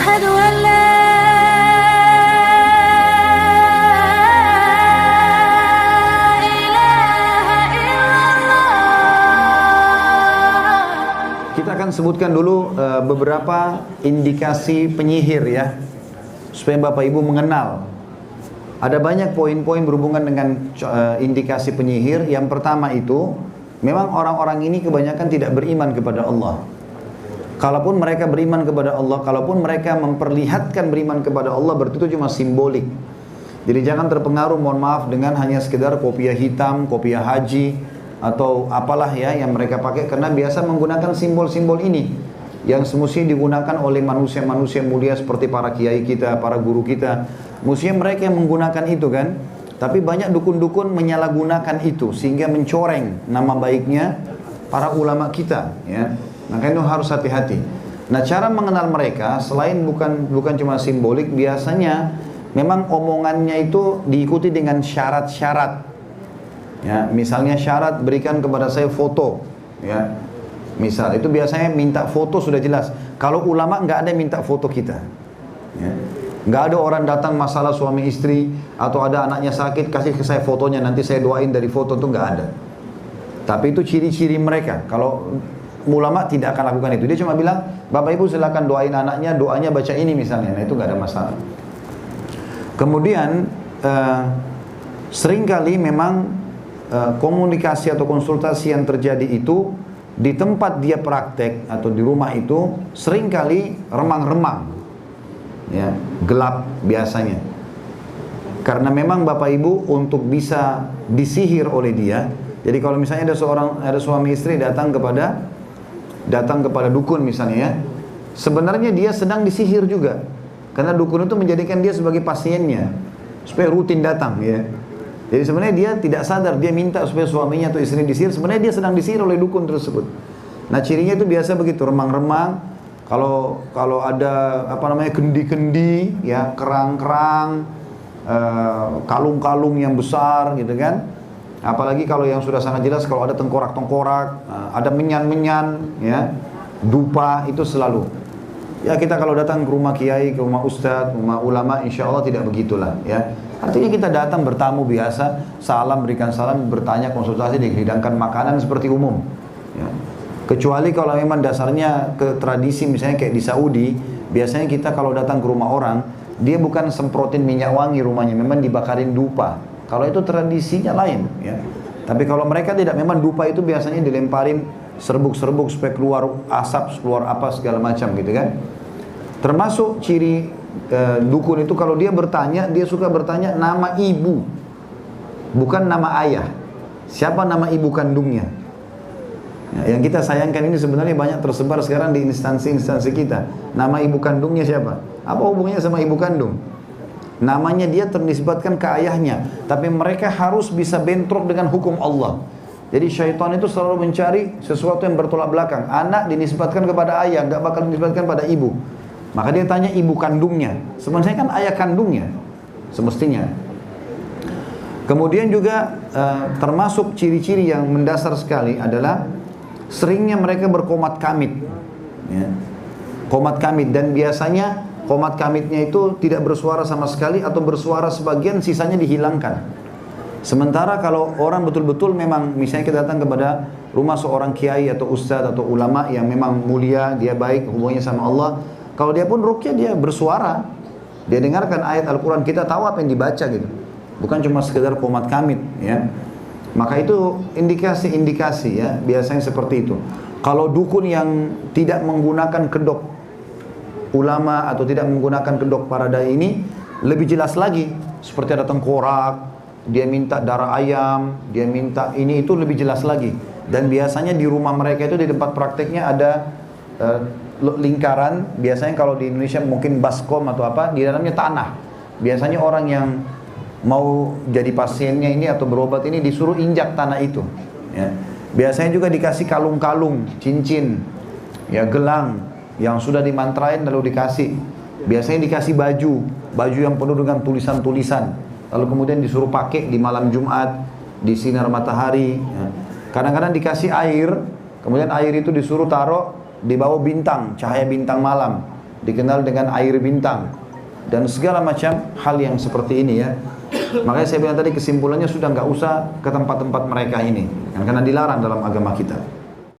أشهد أن لا إله إلا الله. Kita akan sebutkan dulu beberapa indikasi penyihir ya, supaya Bapak Ibu mengenal. Ada banyak poin-poin berhubungan dengan indikasi penyihir. Yang pertama itu, memang orang-orang ini kebanyakan tidak beriman kepada Allah. Kalaupun mereka beriman kepada Allah, kalaupun mereka memperlihatkan beriman kepada Allah, berarti itu cuma simbolik. Jadi jangan terpengaruh, mohon maaf, dengan hanya sekedar kopiah hitam, kopiah haji, atau apalah ya yang mereka pakai, karena biasa menggunakan simbol-simbol ini yang semestinya digunakan oleh manusia-manusia mulia seperti para kiai kita, para guru kita. Mestinya mereka yang menggunakan itu kan. Tapi banyak dukun-dukun menyalahgunakan itu sehingga mencoreng nama baiknya para ulama kita ya. Makanya itu harus hati-hati. Nah, cara mengenal mereka selain bukan cuma simbolik, biasanya memang omongannya itu diikuti dengan syarat-syarat. Ya, misalnya syarat berikan kepada saya foto ya. Misal itu biasanya minta foto sudah jelas. Kalau ulama nggak ada yang minta foto kita. Ya. Nggak ada orang datang masalah suami istri atau ada anaknya sakit kasih ke saya fotonya nanti saya doain dari foto, itu nggak ada. Tapi itu ciri-ciri mereka. Kalau ulama tidak akan lakukan itu. Dia cuma bilang, Bapak Ibu silakan doain anaknya, doanya baca ini misalnya. Nah itu nggak ada masalah. Kemudian seringkali memang komunikasi atau konsultasi yang terjadi itu di tempat dia praktek atau di rumah itu seringkali remang-remang, ya, gelap biasanya. Karena memang Bapak Ibu untuk bisa disihir oleh dia. Jadi kalau misalnya ada suami istri datang kepada dukun misalnya ya, sebenarnya dia sedang disihir juga. Karena dukun itu menjadikan dia sebagai pasiennya supaya rutin datang ya. Jadi sebenarnya dia tidak sadar, dia minta supaya suaminya atau istrinya disihir, sebenarnya dia sedang disihir oleh dukun tersebut. Nah cirinya itu biasa begitu, remang-remang. Kalau ada kendi-kendi ya, kerang-kerang, kalung-kalung yang besar gitu kan. Apalagi kalau yang sudah sangat jelas, kalau ada tengkorak-tengkorak, ada menyan-menyan ya, dupa, itu selalu. Ya kita kalau datang ke rumah kiai, ke rumah ustadz, rumah ulama, insya Allah tidak begitulah ya. Artinya kita datang bertamu biasa, salam, berikan salam, bertanya, konsultasi, dihidangkan makanan seperti umum ya. Kecuali kalau memang dasarnya ke tradisi, misalnya kayak di Saudi, biasanya kita kalau datang ke rumah orang, dia bukan semprotin minyak wangi rumahnya, memang dibakarin dupa. Kalau itu tradisinya lain ya. Tapi kalau mereka tidak, memang dupa itu biasanya dilemparin serbuk-serbuk supaya keluar asap, keluar apa segala macam gitu kan. Termasuk ciri dukun itu kalau dia bertanya, dia suka bertanya nama ibu, bukan nama ayah. Siapa nama ibu kandungnya? Ya, yang kita sayangkan ini sebenarnya banyak tersebar sekarang di instansi-instansi kita. Nama ibu kandungnya siapa? Apa hubungannya sama ibu kandung? Namanya dia ternisbatkan ke ayahnya, tapi mereka harus bisa bentrok dengan hukum Allah. Jadi syaitan itu selalu mencari sesuatu yang bertolak belakang. Anak dinisbatkan kepada ayah, nggak bakal dinisbatkan pada ibu. Maka dia tanya ibu kandungnya. Sebenarnya kan ayah kandungnya semestinya. Kemudian juga termasuk ciri-ciri yang mendasar sekali adalah seringnya mereka berkomat kamit ya. Komat kamit, dan biasanya komat kamitnya itu tidak bersuara sama sekali atau bersuara sebagian, sisanya dihilangkan. Sementara kalau orang betul-betul memang, misalnya kita datang kepada rumah seorang kiai atau ustadz atau ulama yang memang mulia, dia baik hubungannya sama Allah, kalau dia pun ruqyah dia bersuara, dia dengarkan ayat Al-Quran, kita tahu apa yang dibaca gitu, bukan cuma sekedar komat kamit ya. Maka itu indikasi-indikasi ya, biasanya seperti itu. Kalau dukun yang tidak menggunakan kedok ulama atau tidak menggunakan kedok para dai ini, lebih jelas lagi, seperti ada tengkorak, dia minta darah ayam, dia minta ini, itu lebih jelas lagi. Dan biasanya di rumah mereka itu, di tempat prakteknya ada lingkaran, biasanya kalau di Indonesia mungkin baskom atau apa, di dalamnya tanah. Biasanya orang yang mau jadi pasiennya ini atau berobat ini disuruh injak tanah itu ya. Biasanya juga dikasih kalung-kalung, cincin ya, gelang yang sudah dimantrain lalu dikasih. Biasanya dikasih baju yang penuh dengan tulisan-tulisan, lalu kemudian disuruh pakai di malam Jumat di sinar matahari ya. Kadang-kadang dikasih air, kemudian air itu disuruh taruh di bawah bintang, cahaya bintang malam. dikenal dengan air bintang, dan segala macam hal yang seperti ini ya. Makanya saya bilang tadi kesimpulannya sudah nggak usah ke tempat-tempat mereka ini, karena dilarang dalam agama kita.